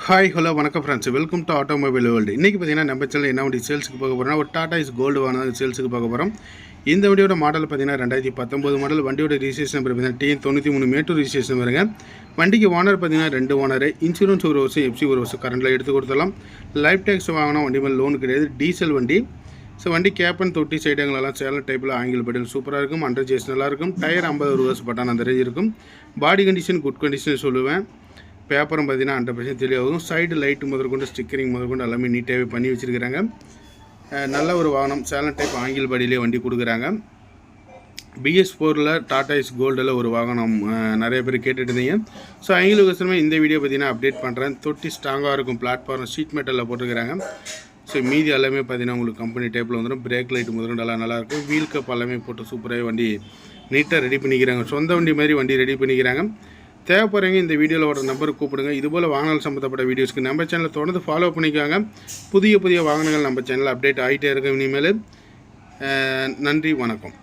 Hi hello வணக்கம் friends, welcome to automobile world. இன்றைக்கி பார்த்தீங்கன்னா நம்ம சேனல் என்ன வண்டி சேல்ஸுக்கு பார்க்க போகிறோம்னா ஒரு டாடா இஸ் கோல்டு வாங்க சேல்ஸுக்கு பார்க்க போகிறோம். இந்த வண்டியோட மாடல் பார்த்தீங்கன்னா 2019 மாடல். வண்டியோட ரிஜிஸ்ட்ரேஷன் நம்பர் பார்த்தீங்கன்னா TN93 மேட்டூர் ரிஜிஸ்ட்ரேஷன் வருங்க. வண்டிக்கு ஓனர் பார்த்தீங்கன்னா 2 ஓனர். இன்சூரன்ஸ் ஒரு வருஷம், எஃப்சி ஒரு வருஷம் கரண்டில் எடுத்து கொடுத்துடலாம். லைஃப் டேக்ஸ் வாங்கினா வண்டி மேலே லோன் கிடையாது, டீசல் வண்டி. ஸோ வண்டி கேப்பன் தொட்டி சைடுங்களெல்லாம் சேலம் டைப்பில் ஆங்கிள் பட்டியல் சூப்பராக இருக்கும். அண்டர் ஜேஸ் நல்லாயிருக்கும். டயர் 50 ரூபாஸ் பட்டான் அந்த ரேஞ்ச் இருக்கும். பாடி கண்டிஷன் குட் கண்டிஷன் சொல்லுவேன். பேப்பரும் பார்த்தீங்கன்னா 100% தெளிவாகும். சைடு லைட்டு முதற்கொண்டு ஸ்டிக்கரிங் முதற்கொண்டு எல்லாமே நீட்டாகவே பண்ணி வச்சுருக்கிறாங்க. நல்ல ஒரு வாகனம். சேலம் டைப் ஆங்கிள் பாடியிலே வண்டி கொடுக்குறாங்க. BS4 டாடா இஸ் கோல்டில் ஒரு வாகனம் நிறைய பேர் கேட்டுட்டு இருந்தீங்க. ஸோ அவங்களுக்கோசரமே இந்த வீடியோ பார்த்தீங்கன்னா அப்டேட் பண்ணுறேன். தொட்டி ஸ்ட்ராங்காக இருக்கும். பிளாட்ஃபார்ம் ஷீட் மெட்டலில் போட்டுருக்கிறாங்க. ஸோ மீதி எல்லாமே பார்த்தீங்கன்னா உங்களுக்கு கம்பெனி டைப்பில் வந்துடும். பிரேக் லைட்டு முதற்கொண்டு எல்லாம் நல்லாயிருக்கும். வீல் கப் எல்லாமே போட்டு சூப்பராக வண்டி நீட்டாக ரெடி பண்ணிக்கிறாங்க. சொந்த வண்டி மாதிரி வண்டி ரெடி பண்ணிக்கிறாங்க. தேவைப்படுறவங்க இந்த வீடியோவில் ஒரு நம்பருக்கு கூப்பிடுங்க. இதுபோல் வாகனம் சம்மந்தப்பட்ட வீடியோஸ்க்கு நம்ம சேனலை தொடர்ந்து ஃபாலோ பண்ணிக்காங்க. புதிய வாகனங்கள் நம்ம சேனலில் அப்டேட் ஆகிட்டே இருக்கும் இனிமேல். நன்றி, வணக்கம்.